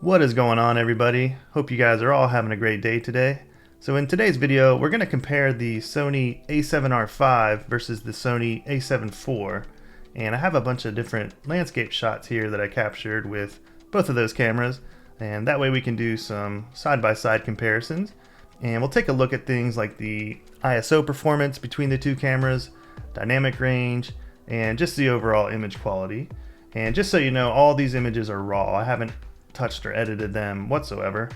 What is going on, everybody? Hope you guys are all having a great day today. So in today's video, we're going to compare the Sony A7R V versus the Sony A7 IV. And I have a bunch of different landscape shots here that I captured with both of those cameras. And that way we can do some side-by-side comparisons. And we'll take a look at things like the ISO performance between the two cameras, dynamic range, and just the overall image quality. And just so you know, all these images are raw. I haven't touched or edited them whatsoever.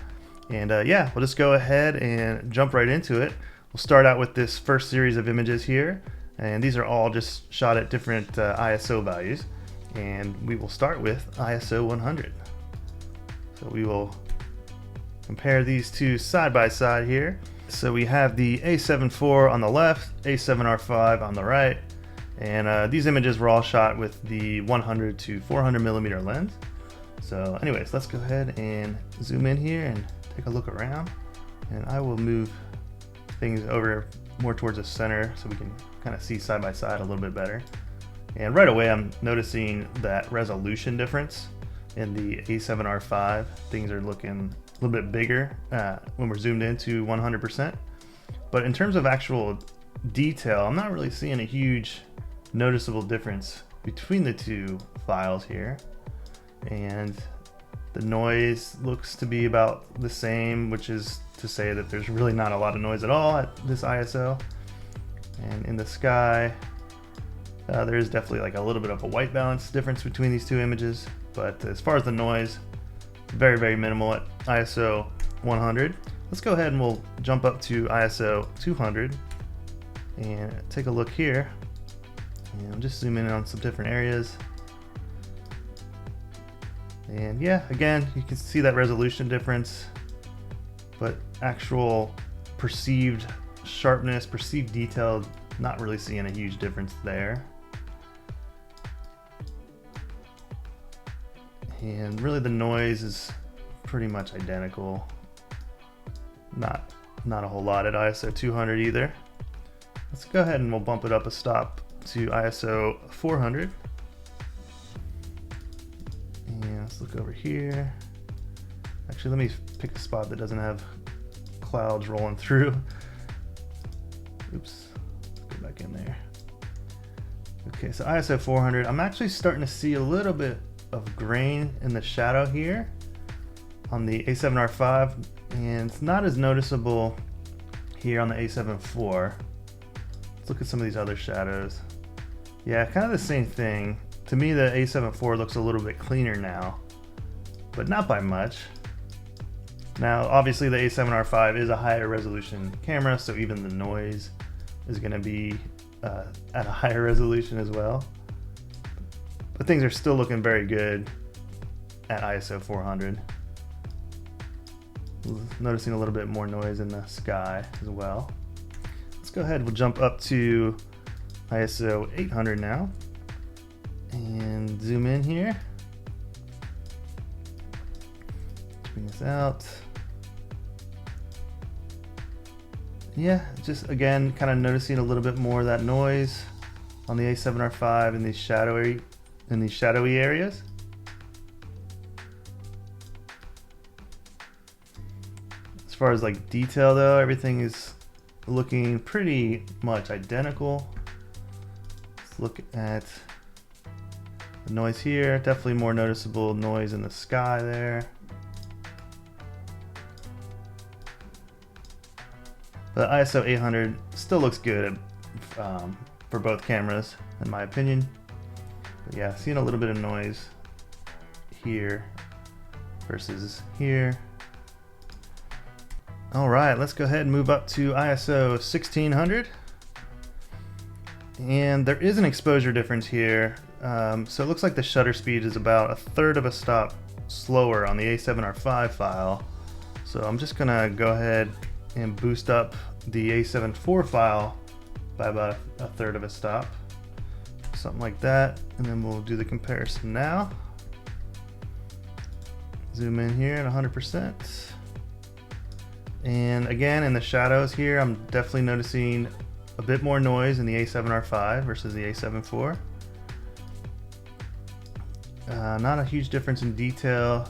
And yeah, we'll just go ahead and jump right into it. We'll start out with this first series of images here, and these are all just shot at different ISO values, and we will start with ISO 100. So we will compare these two side by side here. So we have the A7 IV on the left, A7R V on the right, and these images were all shot with the 100 to 400 millimeter lens. So anyways, let's go ahead and zoom in here and take a look around, and I will move things over more towards the center so we can kind of see side by side a little bit better. And right away I'm noticing that resolution difference in the A7R V. Things are looking a little bit bigger when we're zoomed into 100%. But in terms of actual detail, I'm not really seeing a huge noticeable difference between the two files here. And the noise looks to be about the same, which is to say that there's really not a lot of noise at all at this ISO. And in the sky, there is definitely like a little bit of a white balance difference between these two images. But as far as the noise, very, very minimal at ISO 100. Let's go ahead and we'll jump up to ISO 200 and take a look here. And just zoom in on some different areas. And yeah, again, you can see that resolution difference, but actual perceived sharpness, perceived detail, not really seeing a huge difference there. And really the noise is pretty much identical. Not a whole lot at ISO 200 either. Let's go ahead and we'll bump it up a stop to ISO 400. Let's look over here. Actually, let me pick a spot that doesn't have clouds rolling through. Oops, let's go back in there. Okay, so ISO 400, I'm actually starting to see a little bit of grain in the shadow here on the A7R V, and it's not as noticeable here on the A7 IV. Let's look at some of these other shadows. Yeah, kind of the same thing. To me, the A7 IV looks a little bit cleaner now, but not by much. Now, obviously the A7R V is a higher resolution camera, so even the noise is going to be at a higher resolution as well. But things are still looking very good at ISO 400. Noticing a little bit more noise in the sky as well. Let's go ahead, we'll jump up to ISO 800 now. And zoom in here. Bring this out. Yeah, just again, kind of noticing a little bit more of that noise on the A7R V in these shadowy areas. As far as like detail though, everything is looking pretty much identical. Let's look at the noise here, definitely more noticeable noise in the sky there. But ISO 800 still looks good for both cameras, in my opinion. But yeah, seeing a little bit of noise here versus here. All right, let's go ahead and move up to ISO 1600. And there is an exposure difference here. So it looks like the shutter speed is about a third of a stop slower on the A7R V file. So I'm just gonna go ahead and boost up the A7 IV file by about a third of a stop. Something like that. And then we'll do the comparison now. Zoom in here at 100%. And again, in the shadows here, I'm definitely noticing a bit more noise in the A7R V versus the A7 IV. Not a huge difference in detail.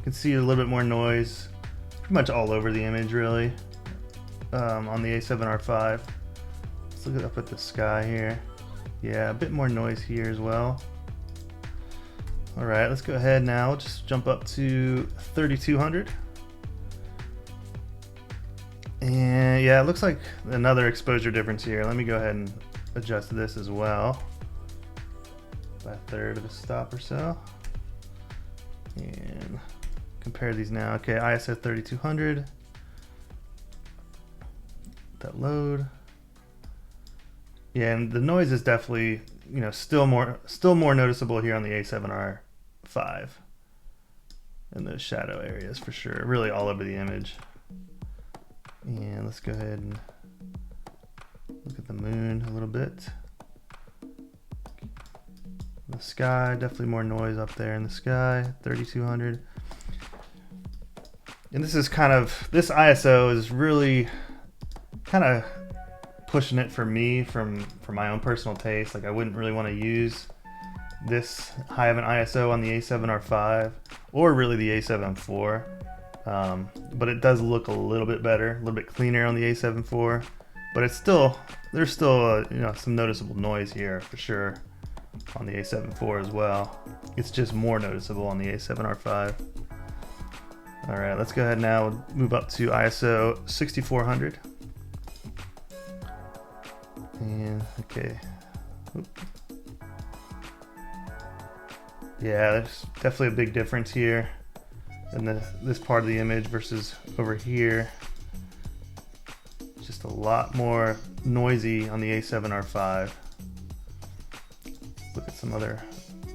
You can see a little bit more noise, pretty much all over the image really, on the A7R5. Let's look up at the sky here. Yeah, a bit more noise here as well. Alright, let's go ahead now, just jump up to 3200. And yeah, it looks like another exposure difference here. Let me go ahead and adjust this as well by a third of a stop or so. And compare these now. Okay, ISO 3200. That load. Yeah, and the noise is definitely, you know, still more noticeable here on the A7R5 in those shadow areas for sure, really all over the image. And let's go ahead and look at the moon a little bit. The sky, definitely more noise up there in the sky, 3200. And this is kind of, this ISO is really kind of pushing it for me for my own personal taste. Like I wouldn't really want to use this high of an ISO on the A7R5 or really the A7 IV, but it does look a little bit better, a little bit cleaner on the A7 IV. But it's still, there's still you know, some noticeable noise here for sure on the A7 IV as well. It's just more noticeable on the A7R5. All right, let's go ahead now, move up to ISO 6400. And okay, yeah, there's definitely a big difference here in this part of the image versus over here. Just a lot more noisy on the A7R5. Look at some other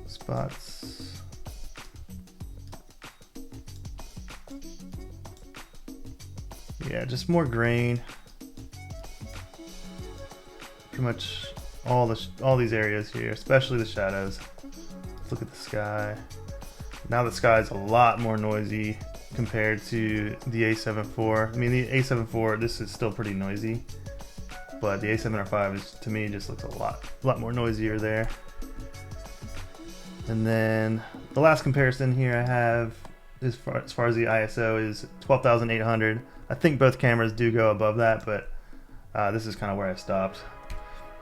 spots. Yeah, just more grain. Pretty much all these areas here, especially the shadows. Let's look at the sky. Now the sky is a lot more noisy compared to the A7 IV. I mean, the A7 IV, this is still pretty noisy, but the A7R5 is, to me, just looks a lot more noisier there. And then the last comparison here I have, as far as the ISO, is 12,800. I think both cameras do go above that, but this is kind of where I stopped.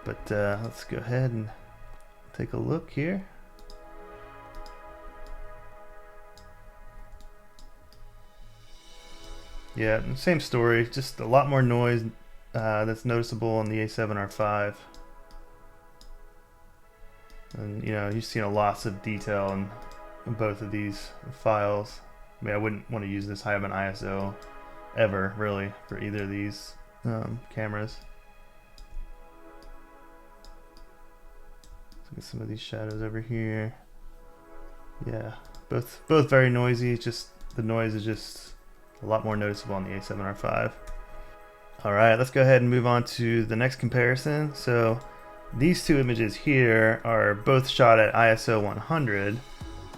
But let's go ahead and take a look here. Yeah, same story, just a lot more noise that's noticeable on the A7R5. And you know, you've seen lots of detail in both of these files. I mean, I wouldn't want to use this high of an ISO ever, really, for either of these cameras. Look at some of these shadows over here. Yeah, both very noisy. Just the noise is just a lot more noticeable on the A7R5. All right, let's go ahead and move on to the next comparison. So these two images here are both shot at ISO 100.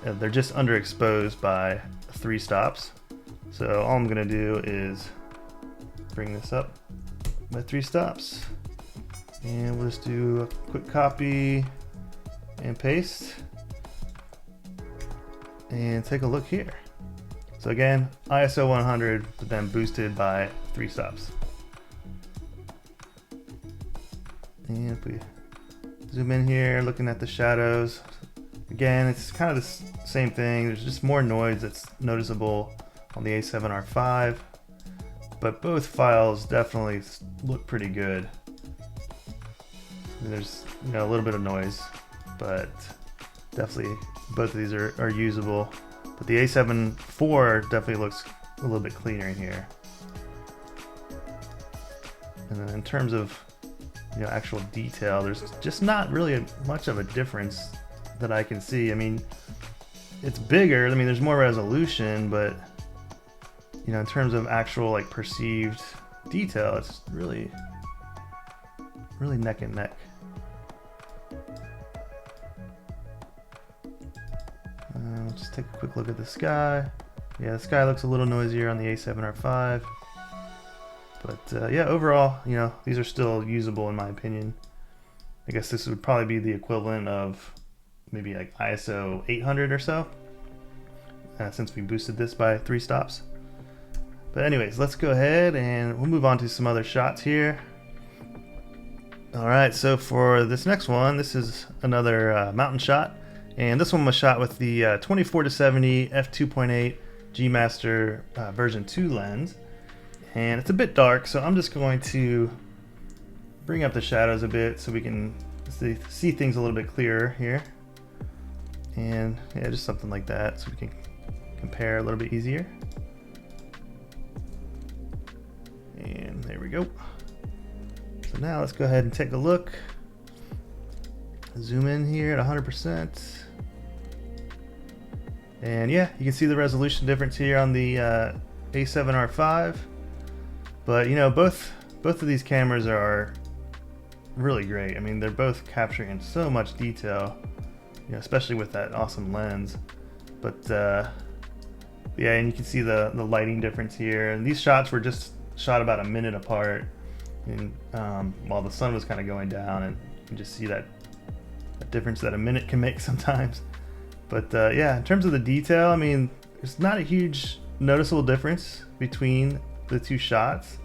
They're just underexposed by 3 stops. So all I'm gonna do is bring this up by 3 stops. And we'll just do a quick copy and paste. And take a look here. So again, ISO 100, but then boosted by 3 stops. And if we zoom in here, looking at the shadows, again, it's kind of the same thing. There's just more noise that's noticeable on the A7R5, but both files definitely look pretty good. There's, you know, a little bit of noise, but definitely both of these are usable. But the A7 IV definitely looks a little bit cleaner in here. And then in terms of, you know, actual detail, there's just not really much of a difference that I can see. I mean, it's bigger. I mean, there's more resolution, but you know, in terms of actual like perceived detail, it's really neck and neck. Just take a quick look at the sky. Yeah, the sky looks a little noisier on the A7R5. But yeah, overall, you know, these are still usable in my opinion. I guess this would probably be the equivalent of maybe like ISO 800 or so. since we boosted this by 3 stops. But anyways, let's go ahead and we'll move on to some other shots here. Alright, so for this next one, this is another mountain shot, and this one was shot with the 24-70 f2.8 G Master version 2 lens, and it's a bit dark, so I'm just going to bring up the shadows a bit so we can see things a little bit clearer here, and yeah, just something like that so we can compare a little bit easier. And there we go. So now let's go ahead and take a look. Zoom in here at 100%. And yeah, you can see the resolution difference here on the A7R V. But you know, both of these cameras are really great. I mean, they're both capturing so much detail, you know, especially with that awesome lens. But yeah, and you can see the lighting difference here. And these shots were just shot about a minute apart, and while the sun was kind of going down, and you can just see that difference that a minute can make sometimes. But yeah, in terms of the detail, I mean, there's not a huge noticeable difference between the two shots.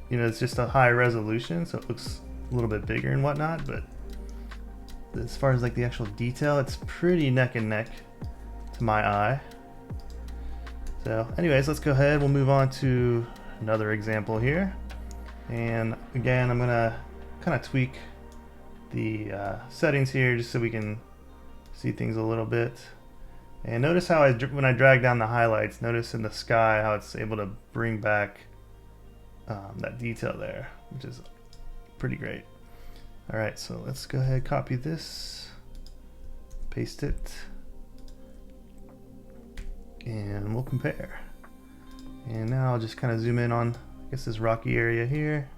You know, it's just a high resolution, so it looks a little bit bigger and whatnot, but as far as like the actual detail, it's pretty neck and neck to my eye. So anyways, let's go ahead, we'll move on to another example here. And again, I'm gonna kind of tweak the settings here just so we can see things a little bit. And notice how when I drag down the highlights, notice in the sky how it's able to bring back that detail there, which is pretty great. Alright, so let's go ahead, copy this, paste it, and we'll compare. And now I'll just kind of zoom in on, I guess, this rocky area here.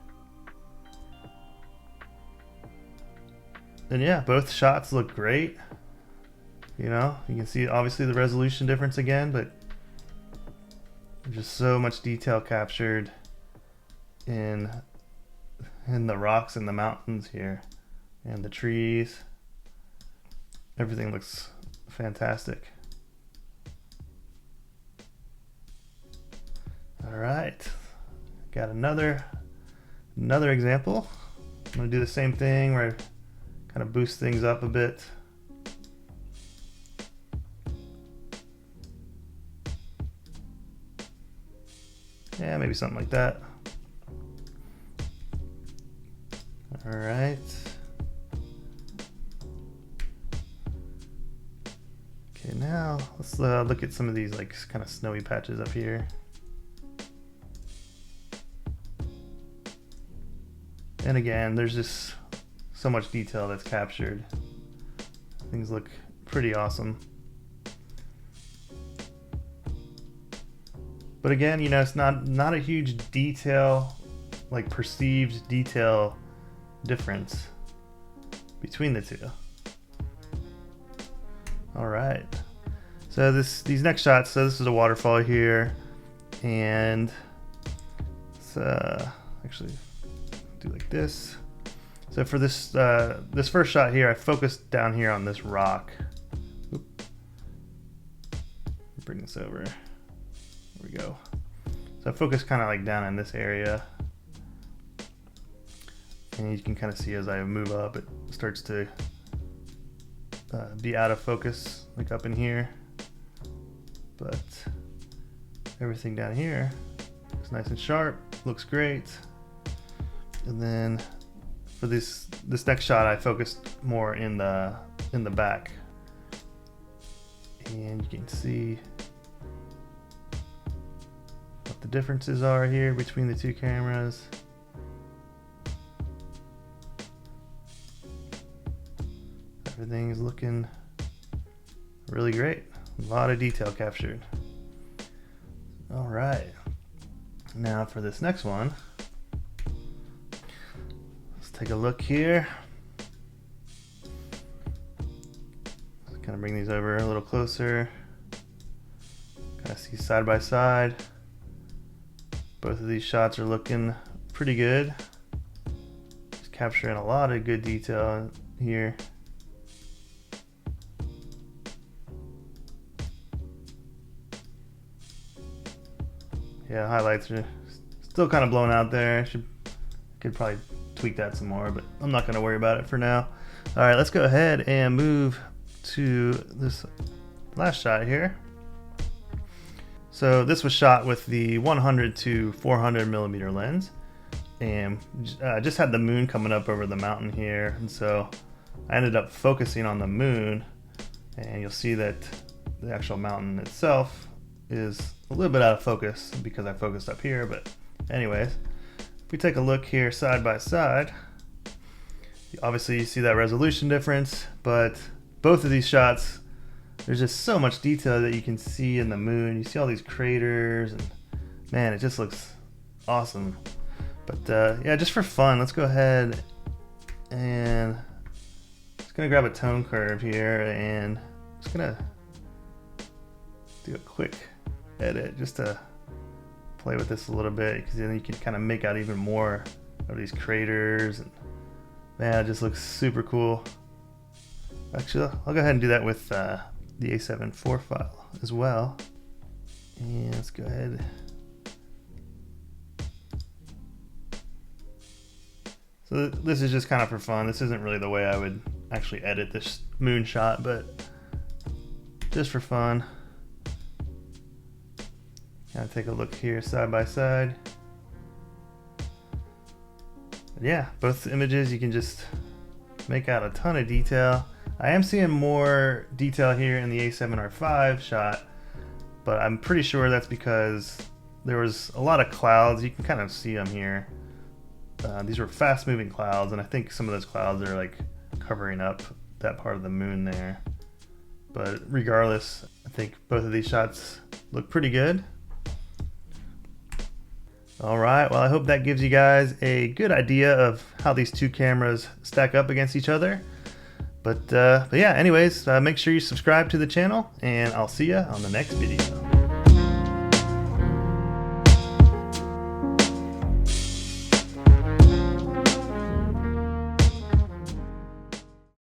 And yeah, both shots look great. You know, you can see obviously the resolution difference again, but there's just so much detail captured in the rocks and the mountains here and the trees. Everything looks fantastic. All right, got another example. I'm gonna do the same thing where I kind of boost things up a bit. Yeah, maybe something like that. All right. Okay, now let's look at some of these like kind of snowy patches up here. And again, there's just so much detail that's captured. Things look pretty awesome. But again, you know, it's not a huge detail, like perceived detail difference between the two. All right. So these next shots, so this is a waterfall here, and let's actually do like this. So for this this first shot here, I focused down here on this rock. Oop. Bring this over. There we go. So I focus kind of like down in this area, and you can kind of see as I move up, it starts to be out of focus, like up in here. But everything down here looks nice and sharp, looks great. And then for this next shot, I focused more in the back, and you can see what the differences are here between the two cameras. Everything is looking really great. A lot of detail captured. All right. Now for this next one, let's take a look here. Let's kind of bring these over a little closer. Kind of see side by side. Both of these shots are looking pretty good. Just capturing a lot of good detail here. Yeah, highlights are still kind of blown out there. Could probably tweak that some more, but I'm not going to worry about it for now. All right, let's go ahead and move to this last shot here. So this was shot with the 100 to 400 millimeter lens, and just had the moon coming up over the mountain here, and so I ended up focusing on the moon, and you'll see that the actual mountain itself is a little bit out of focus because I focused up here. But anyways, if we take a look here side by side, obviously you see that resolution difference, but both of these shots, there's just so much detail that you can see in the moon. You see all these craters, and man, it just looks awesome. But yeah, just for fun, let's go ahead and just gonna grab a tone curve here, and just gonna do a quick edit just to play with this a little bit, because then you can kind of make out even more of these craters, and man, it just looks super cool. Actually, I'll go ahead and do that with the A7 IV file as well. And let's go ahead. So this is just kind of for fun. This isn't really the way I would actually edit this moon shot, but just for fun. Kind of take a look here side by side. But yeah, both images you can just make out a ton of detail. I am seeing more detail here in the A7R V shot, but I'm pretty sure that's because there was a lot of clouds. You can kind of see them here. These were fast moving clouds, and I think some of those clouds are like covering up that part of the moon there. But regardless, I think both of these shots look pretty good. Alright, well, I hope that gives you guys a good idea of how these two cameras stack up against each other. But yeah, anyways, make sure you subscribe to the channel, and I'll see you on the next video.